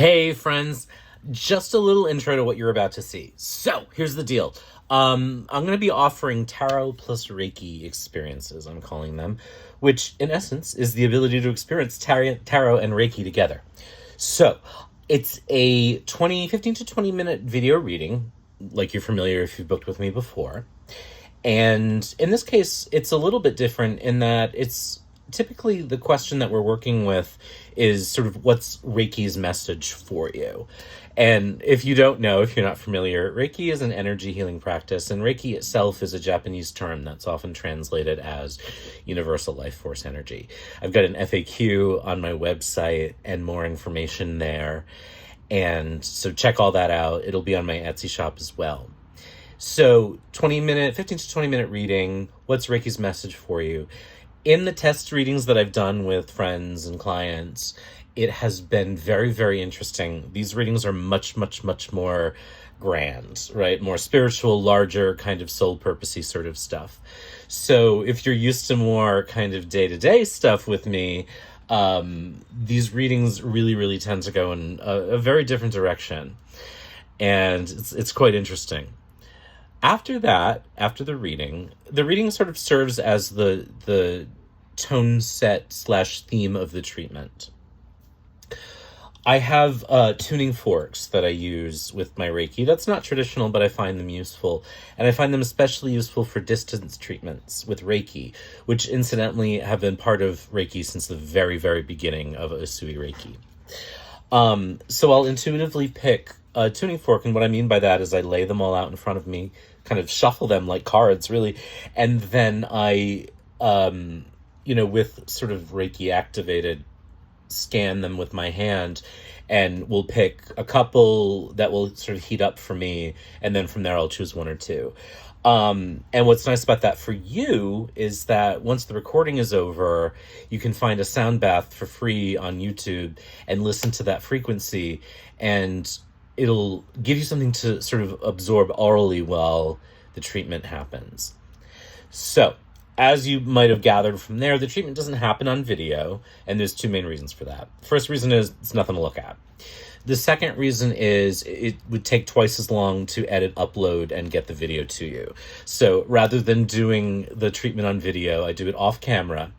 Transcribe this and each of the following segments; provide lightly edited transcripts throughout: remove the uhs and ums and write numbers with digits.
Hey friends, just a little intro to what you're about to see. So here's the deal. I'm going to be offering Tarot plus Reiki experiences, I'm calling them, which in essence is the ability to experience tarot and Reiki together. So it's a 15 to 20 minute video reading, like you're familiar if you've booked with me before. And in this case, it's a little bit different in that it's typically the question that we're working with is sort of what's Reiki's message for you. And if you don't know, if you're not familiar, Reiki is an energy healing practice, and Reiki itself is a Japanese term that's often translated as universal life force energy. I've got an FAQ on my website and more information there. And so check all that out. It'll be on my Etsy shop as well. So 15 to 20 minute reading, what's Reiki's message for you? In the test readings that I've done with friends and clients, it has been very, very interesting. These readings are much, much, much more grand, right? More spiritual, larger, kind of soul purposey sort of stuff. So if you're used to more kind of day-to-day stuff with me, these readings really, really tend to go in a very different direction. And it's quite interesting. After that, after the reading sort of serves as the tone set / theme of the treatment. I have tuning forks that I use with my Reiki. That's not traditional, but I find them useful. And I find them especially useful for distance treatments with Reiki, which incidentally have been part of Reiki since the very, very beginning of Usui Reiki. So I'll intuitively pick a tuning fork, and what I mean by that is I lay them all out in front of me, kind of shuffle them like cards, really, and then I, with sort of Reiki activated, scan them with my hand, and we'll pick a couple that will sort of heat up for me, and then from there I'll choose one or two. And what's nice about that for you is that once the recording is over, you can find a sound bath for free on YouTube and listen to that frequency, and it'll give you something to sort of absorb orally while the treatment happens. So, as you might have gathered from there, the treatment doesn't happen on video, and there's two main reasons for that. First reason is it's nothing to look at. The second reason is it would take twice as long to edit, upload, and get the video to you. So rather than doing the treatment on video, I do it off camera.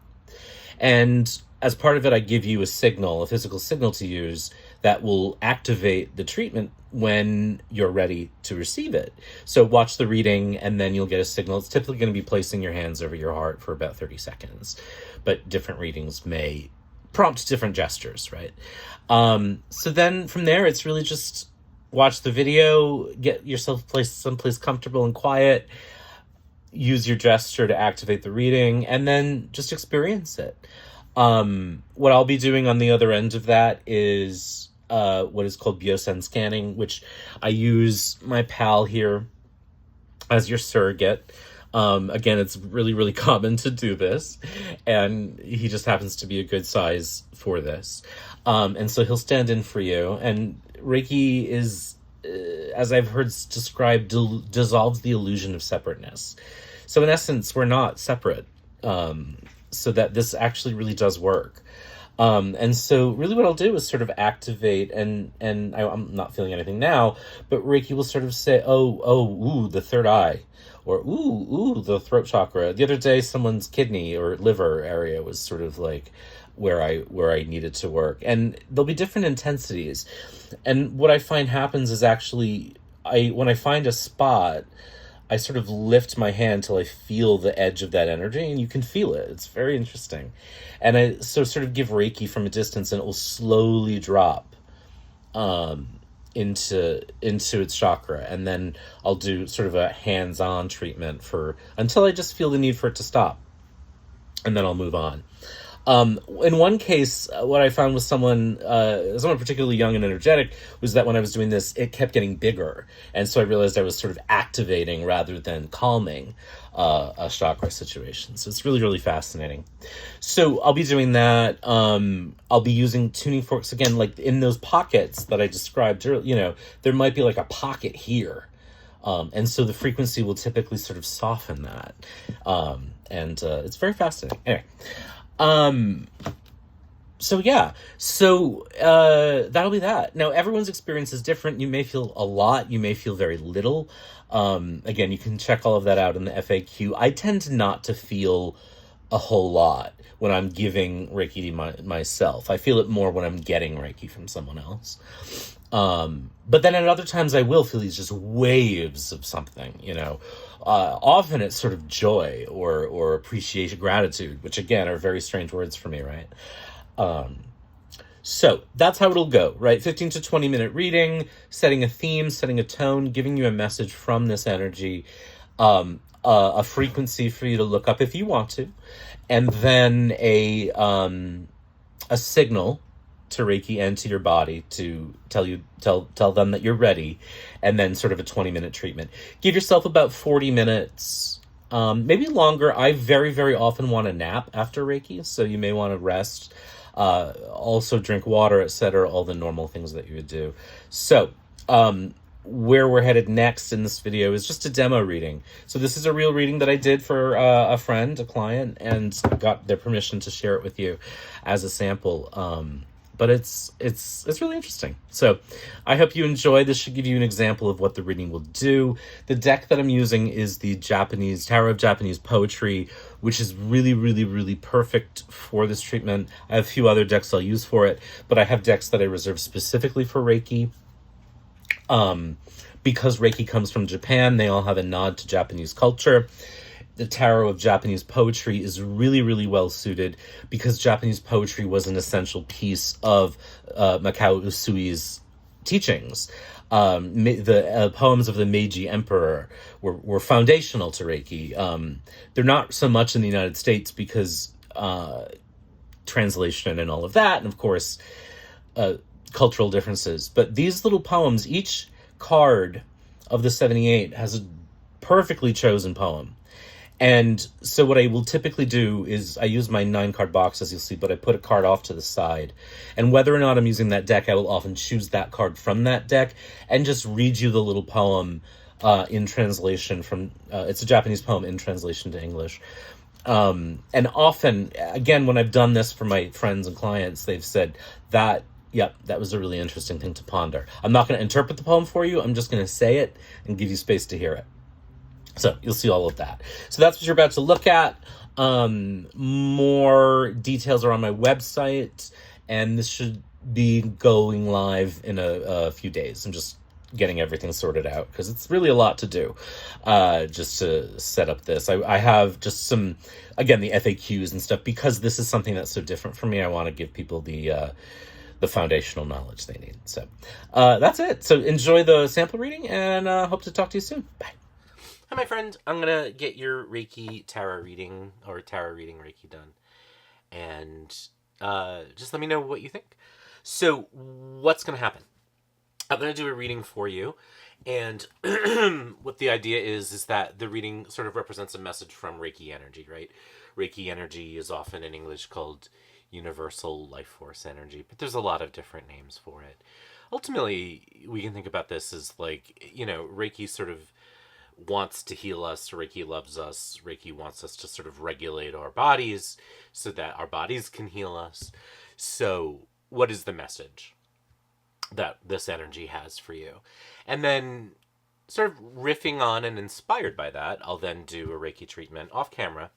And as part of it, I give you a physical signal to use that will activate the treatment when you're ready to receive it. So watch the reading, and then you'll get a signal. It's typically going to be placing your hands over your heart for about 30 seconds. But different readings may prompt different gestures, right? So then from there, it's really just watch the video, get yourself placed someplace comfortable and quiet, use your gesture to activate the reading, and then just experience it. What I'll be doing on the other end of that is what is called Biosen scanning, which I use my pal here as your surrogate. Again, it's really, really common to do this, and he just happens to be a good size for this. And so he'll stand in for you, and Reiki is, as I've heard described, dissolves the illusion of separateness. So in essence, we're not separate, so that this actually really does work. And so really what I'll do is sort of activate, and I'm not feeling anything now, but Reiki will sort of say, ooh, the third eye, or ooh, the throat chakra. The other day, someone's kidney or liver area was sort of like where I needed to work. And there'll be different intensities. And what I find happens is actually, when I find a spot, I sort of lift my hand till I feel the edge of that energy, and you can feel it. It's very interesting. And I sort of give Reiki from a distance, and it will slowly drop into its chakra. And then I'll do sort of a hands-on treatment until I just feel the need for it to stop. And then I'll move on. In one case, what I found with someone particularly young and energetic was that when I was doing this, it kept getting bigger. And so I realized I was sort of activating rather than calming a chakra situation. So it's really, really fascinating. So I'll be doing that. I'll be using tuning forks again, like in those pockets that I described earlier. There might be like a pocket here. And so the frequency will typically sort of soften that. And it's very fascinating. Anyway. So yeah, that'll be that. Now everyone's experience is different. You may feel a lot, you may feel very little. Again, you can check all of that out in the FAQ. I tend not to feel a whole lot when I'm giving Reiki to myself. I feel it more when I'm getting Reiki from someone else. But then at other times I will feel these just waves of something, you know. Often it's sort of joy or appreciation, gratitude, which again are very strange words for me, right? So that's how it'll go, right? 15 to 20-minute reading, setting a theme, setting a tone, giving you a message from this energy, a frequency for you to look up if you want to, and then a signal to Reiki and to your body to tell them that you're ready, and then sort of a 20-minute treatment. Give yourself about 40 minutes, maybe longer. I very, very often want to nap after Reiki, so you may want to rest. Also drink water, etc., all the normal things that you would do. So, where we're headed next in this video is just a demo reading. So this is a real reading that I did for a friend, a client, and got their permission to share it with you as a sample. But it's really interesting. So I hope you enjoy. This should give you an example of what the reading will do. The deck that I'm using is the Japanese Tarot of Japanese Poetry, which is really, really, really perfect for this treatment. I have a few other decks I'll use for it, but I have decks that I reserve specifically for Reiki. Because Reiki comes from Japan, they all have a nod to Japanese culture. The Tarot of Japanese Poetry is really, really well suited because Japanese poetry was an essential piece of Mikao Usui's teachings. The poems of the Meiji Emperor were foundational to Reiki. They're not so much in the United States because translation and all of that, and of course, cultural differences. But these little poems, each card of the 78 has a perfectly chosen poem. And so what I will typically do is I use my 9-card box, as you'll see, but I put a card off to the side. And whether or not I'm using that deck, I will often choose that card from that deck and just read you the little poem in translation from... it's a Japanese poem in translation to English. And often, again, when I've done this for my friends and clients, they've said that, yep, that was a really interesting thing to ponder. I'm not going to interpret the poem for you. I'm just going to say it and give you space to hear it. So you'll see all of that. So that's what you're about to look at. More details are on my website, and this should be going live in a few days. I'm just getting everything sorted out because it's really a lot to do just to set up this. I have just some, again, the FAQs and stuff, because this is something that's so different for me. I want to give people the foundational knowledge they need. So that's it. So enjoy the sample reading, and hope to talk to you soon. Bye. Hi, my friend. I'm going to get your Reiki Tarot reading, or Tarot reading Reiki done. And just let me know what you think. So what's going to happen? I'm going to do a reading for you. And what the idea is that the reading sort of represents a message from Reiki energy, right? Reiki energy is often in English called universal life force energy, but there's a lot of different names for it. Ultimately, we can think about this as like, you know, Reiki sort of wants to heal us. Reiki loves us. Reiki wants us to sort of regulate our bodies so that our bodies can heal us. So what is the message that this energy has for you? And then sort of riffing on and inspired by that, I'll then do a Reiki treatment off camera,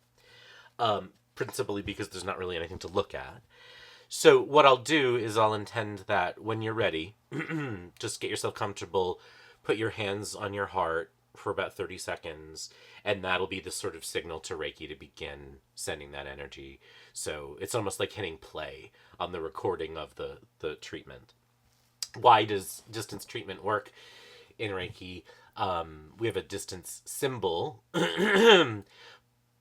principally because there's not really anything to look at. So what I'll do is I'll intend that when you're ready, just get yourself comfortable, put your hands on your heart for about 30 seconds, and that'll be the sort of signal to Reiki to begin sending that energy. So it's almost like hitting play on the recording of the treatment. Why does distance treatment work in Reiki? We have a distance symbol,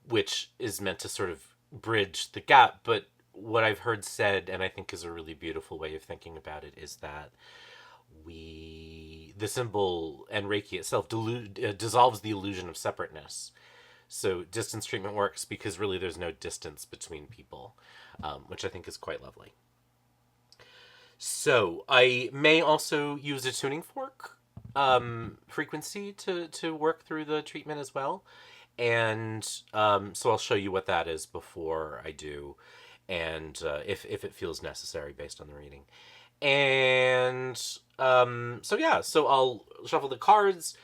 which is meant to sort of bridge the gap. But what I've heard said, and I think is a really beautiful way of thinking about it, is that the symbol and Reiki itself dissolves the illusion of separateness. So distance treatment works because really there's no distance between people, which I think is quite lovely. So I may also use a tuning fork frequency to work through the treatment as well. And so I'll show you what that is before I do. and if it feels necessary based on the reading. And so yeah, so I'll shuffle the cards,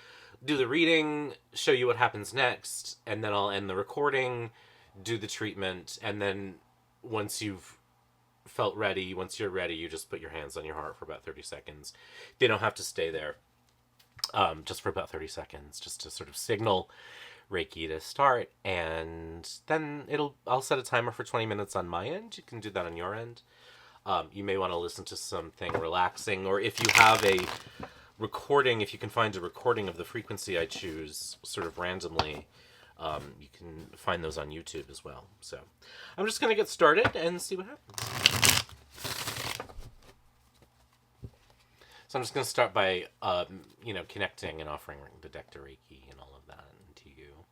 do the reading, show you what happens next, and then I'll end the recording, do the treatment, and then once you've felt ready, once you're ready, you just put your hands on your heart for about 30 seconds. They don't have to stay there, just for about 30 seconds, just to sort of signal Reiki to start. And then I'll set a timer for 20 minutes on my end. You can do that on your end. You may want to listen to something relaxing, or if you have a recording, if you can find a recording of the frequency I choose sort of randomly, you can find those on YouTube as well. So I'm just going to get started and see what happens. So I'm just going to start by, connecting and offering the deck to Reiki and all of that to you.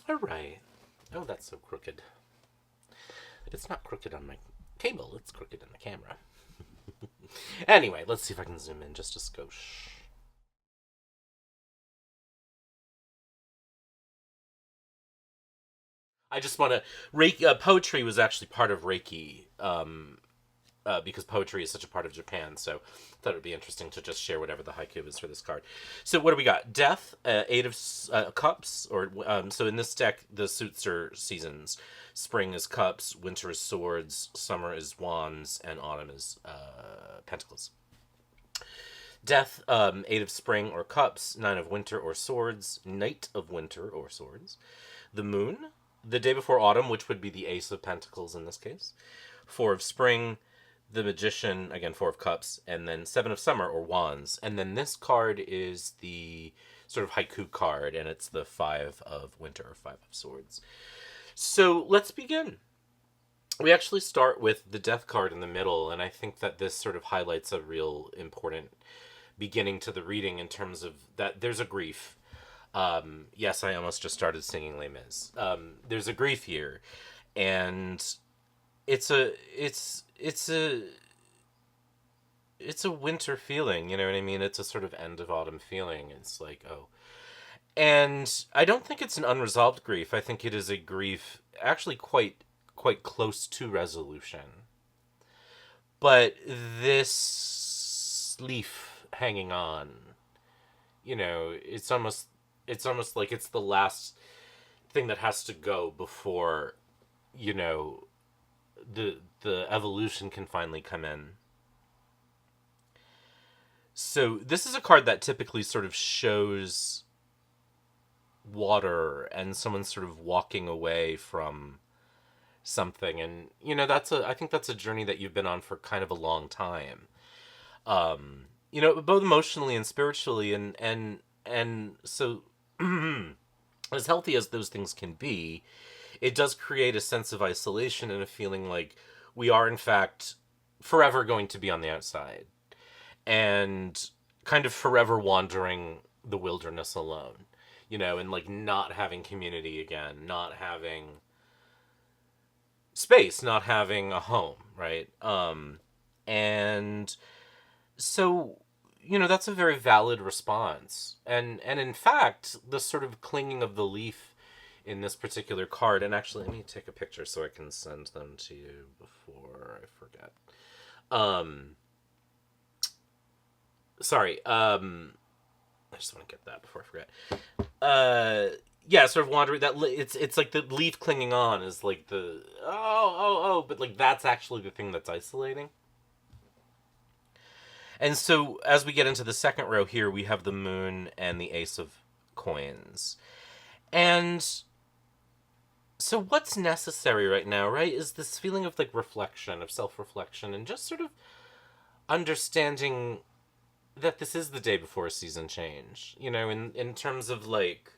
All right. Oh, that's so crooked. It's not crooked on my cable, it's crooked in the camera. Anyway, let's see if I can zoom in just a skosh. I just want to Reiki. Poetry was actually part of Reiki, because poetry is such a part of Japan. So I thought it would be interesting to just share whatever the haiku is for this card. So what do we got? Death, Eight of Cups, or so in this deck the suits are seasons. Spring is cups, winter is swords, summer is wands, and autumn is pentacles. Death, Eight of Spring or Cups, Nine of Winter or Swords, Knight of Winter or Swords. The Moon, the day before autumn, which would be the Ace of Pentacles in this case. Four of Spring, the Magician, again, Four of Cups, and then Seven of Summer or Wands. And then this card is the sort of haiku card, and it's the Five of Winter or Five of Swords. So let's begin. We actually start with the Death card in the middle, and I think that this sort of highlights a real important beginning to the reading in terms of that there's a grief. Yes, I almost just started singing Les Mis. There's a grief here, and it's a winter feeling. You know what I mean? It's a sort of end of autumn feeling. It's like, oh, And I don't think it's an unresolved grief. I think it is a grief actually quite close to resolution. But this leaf hanging on, it's almost like it's the last thing that has to go before, you know, the evolution can finally come in. So this is a card that typically sort of shows water and someone sort of walking away from something, and I think that's a journey that you've been on for kind of a long time. Both emotionally and spiritually, and so as healthy as those things can be, it does create a sense of isolation and a feeling like we are in fact forever going to be on the outside and kind of forever wandering the wilderness alone, and like not having community again, not having space, not having a home, right? And so, that's a very valid response. And in fact, the sort of clinging of the leaf in this particular card, and actually, let me take a picture so I can send them to you before I forget. Sorry. I just want to get that before I forget. Yeah, sort of wandering. It's like the leaf clinging on is like the but like that's actually the thing that's isolating. And so as we get into the second row here, we have the moon and the ace of coins. And so what's necessary right now, right, is this feeling of like reflection, of self-reflection, and just sort of understanding that this is the day before a season change, in terms of like,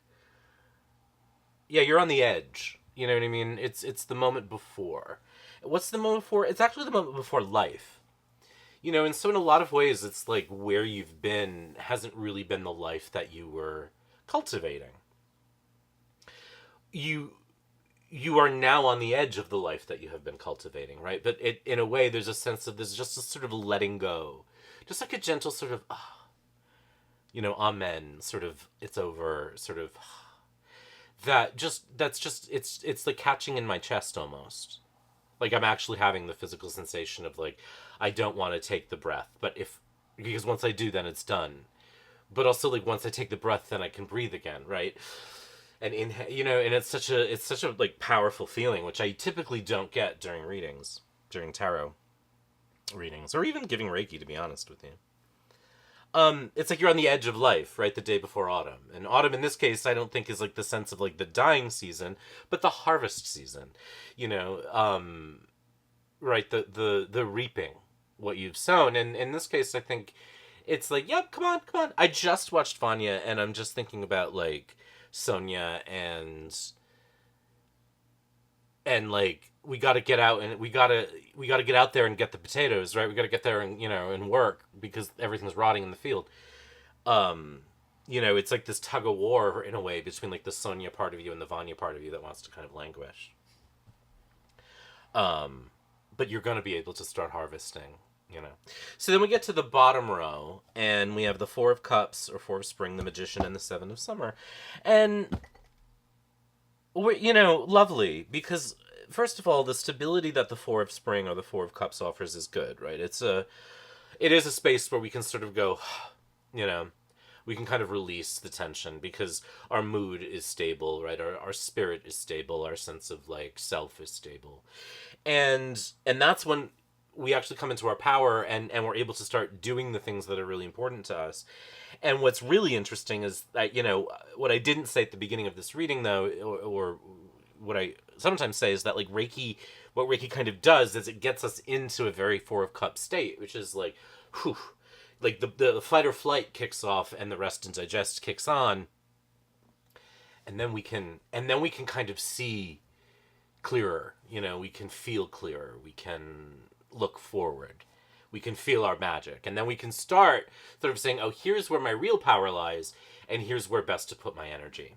yeah, you're on the edge, you know what I mean? It's the moment before. What's the moment before? It's actually the moment before life. And so in a lot of ways, it's like where you've been hasn't really been the life that you were cultivating. You are now on the edge of the life that you have been cultivating, right? But in a way, there's a sense of, there's just a sort of letting go. Just like a gentle sort of, amen, sort of, it's over, sort of, it's like catching in my chest almost. Like I'm actually having the physical sensation of like, I don't want to take the breath, because once I do, then it's done. But also like once I take the breath, then I can breathe again, right? And and it's such a like powerful feeling, which I typically don't get during tarot readings, or even giving Reiki, to be honest with you. It's like you're on the edge of life, right? The day before autumn. And autumn in this case, I don't think is like the sense of like the dying season, but the harvest season. Right, the reaping what you've sown. And in this case, I think it's like, yep, come on. I just watched Vanya, and I'm just thinking about like Sonia and like we got to get out, and we got to get out there and get the potatoes, right? We got to get there and and work, because everything's rotting in the field. It's like this tug of war in a way between like the Sonia part of you and the Vanya part of you that wants to kind of languish. But you're going to be able to start harvesting, So then we get to the bottom row, and we have the Four of Cups, or Four of Spring, the Magician, and the Seven of Summer. And we're, lovely, because first of all, the stability that the Four of Spring or the Four of Cups offers is good, right? It is a space where we can sort of go, we can kind of release the tension, because our mood is stable, right? Our spirit is stable, our sense of like self is stable. And that's when we actually come into our power, and we're able to start doing the things that are really important to us. And what's really interesting is that, what I didn't say at the beginning of this reading, though, or what I sometimes say, is that like what Reiki kind of does is it gets us into a very Four of Cups state, which is like, whew, like the fight or flight kicks off, and the rest and digest kicks on. And then we can kind of see clearer, we can feel clearer, we can look forward, we can feel our magic, and then we can start sort of saying, oh, here's where my real power lies, and here's where best to put my energy.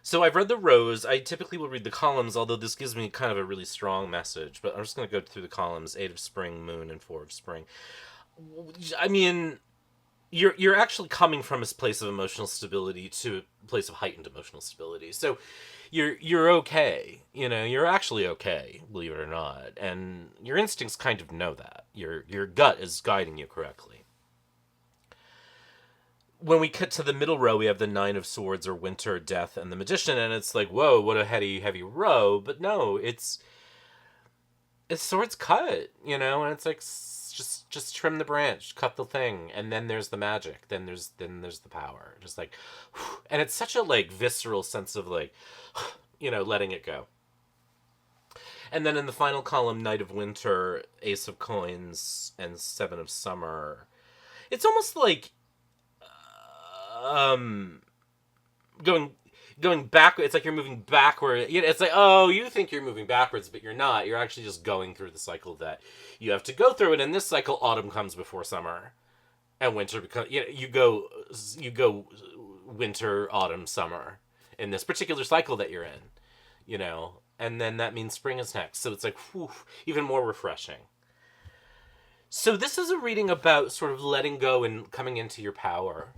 So I've read the rows. I typically will read the columns, although this gives me kind of a really strong message, but I'm just going to go through the columns: Eight of Spring, Moon, and Four of Spring. I mean, you're actually coming from a place of emotional stability to a place of heightened emotional stability. So you're okay. You know, you're actually okay, believe it or not. And your instincts kind of know that. Your gut is guiding you correctly. When we get to the middle row, we have the Nine of Swords, or Winter, Death, and the Magician, and it's like, whoa, what a heavy row. But no, it's swords cut, you know, and it's like, just trim the branch, cut the thing, and then there's the magic, then there's the power, just like, and it's such a like visceral sense of like, you know, letting it go. And then in the final column, Knight of Winter, Ace of Coins, and Seven of Summer. It's almost like um going going back. It's like you're moving backward. You know, it's like, oh, you think you're moving backwards, but you're not. You're actually just going through the cycle that you have to go through. And in this cycle, autumn comes before summer, and winter becomes. You know, you go winter, autumn, summer in this particular cycle that you're in. You know, and then that means spring is next. So it's like, whew, even more refreshing. So this is a reading about sort of letting go and coming into your power.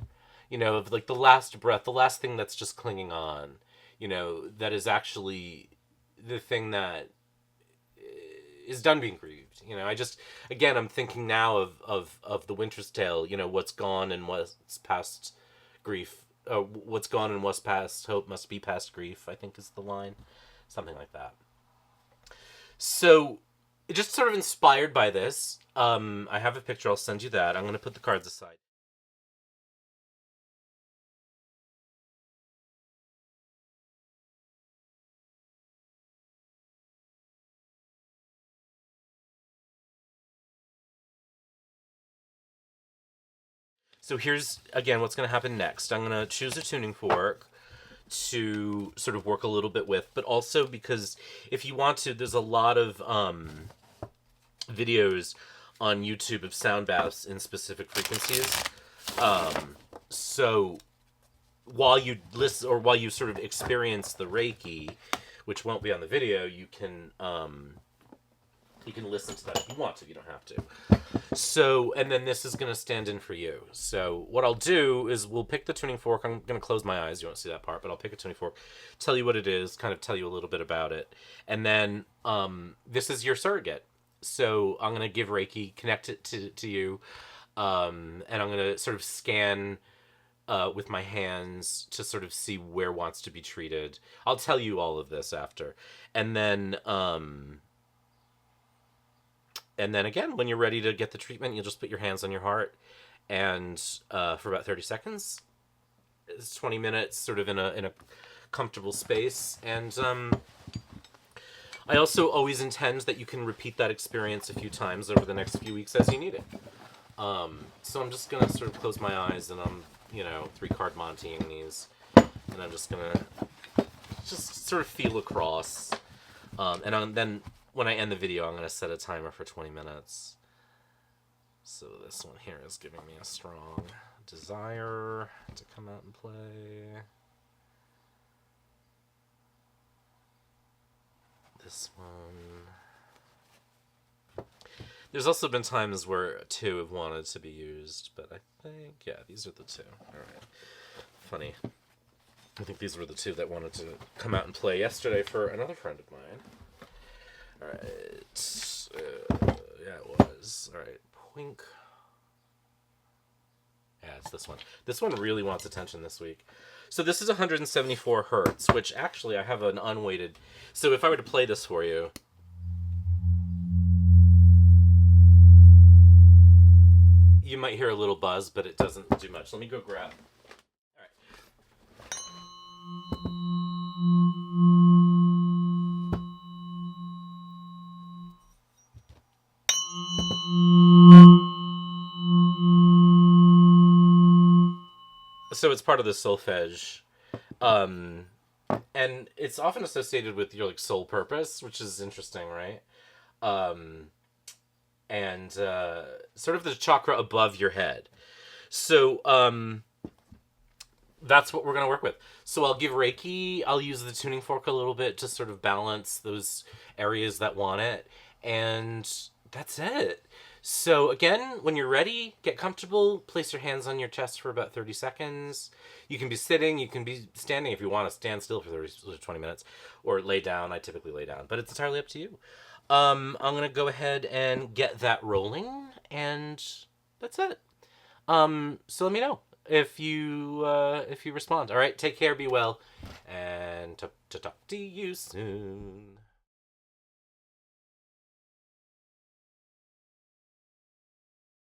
You know, of like the last breath, the last thing that's just clinging on. You know, that is actually the thing that is done being grieved. You know, again, I'm thinking now of the Winter's Tale. You know, what's gone and what's past grief. What's gone and what's past hope must be past grief, I think is the line. Something like that. So, just sort of inspired by this, I have a picture. I'll send you that. I'm going to put the cards aside. So here's, again, what's going to happen next. I'm going to choose a tuning fork to sort of work a little bit with, but also because if you want to, there's a lot of videos on YouTube of sound baths in specific frequencies. So while you listen, or while you sort of experience the Reiki, which won't be on the video, you can listen to that if you want to. You don't have to. So, and then this is going to stand in for you. So what I'll do is we'll pick the tuning fork. I'm going to close my eyes. You won't see that part, but I'll pick a tuning fork, tell you what it is, kind of tell you a little bit about it. And then this is your surrogate. So I'm going to give Reiki, connect it to you, and I'm going to sort of scan with my hands to sort of see where wants to be treated. I'll tell you all of this after. And then again, when you're ready to get the treatment, you'll just put your hands on your heart, and for about 30 seconds, it's 20 minutes, sort of in a comfortable space. And I also always intend that you can repeat that experience a few times over the next few weeks as you need it. So I'm just gonna sort of close my eyes, and I'm 3-card Montying these, and I'm just gonna just sort of feel across, then when I end the video, I'm going to set a timer for 20 minutes. So this one here is giving me a strong desire to come out and play. This one. There's also been times where 2 have wanted to be used, but I think, yeah, these are the 2. Alright. Funny. I think these were the 2 that wanted to come out and play yesterday for another friend of mine. Alright. Yeah, it was. Alright. Poink. Yeah, it's this one. This one really wants attention this week. So this is 174 hertz, which actually I have an unweighted. So if I were to play this for you. You might hear a little buzz, but it doesn't do much. Let me go grab. Alright. So it's part of the solfege, and it's often associated with your like soul purpose, which is interesting, right? And sort of the chakra above your head. So that's what we're going to work with. So I'll give Reiki. I'll use the tuning fork a little bit to sort of balance those areas that want it, and that's it. So again, when you're ready, get comfortable, place your hands on your chest for about 30 seconds. You can be sitting, you can be standing if you want to stand still for 30 to 20 minutes, or lay down. I typically lay down, but it's entirely up to you. I'm going to go ahead and get that rolling, and that's it. So let me know if you respond. All right, take care, be well, and to talk to you soon.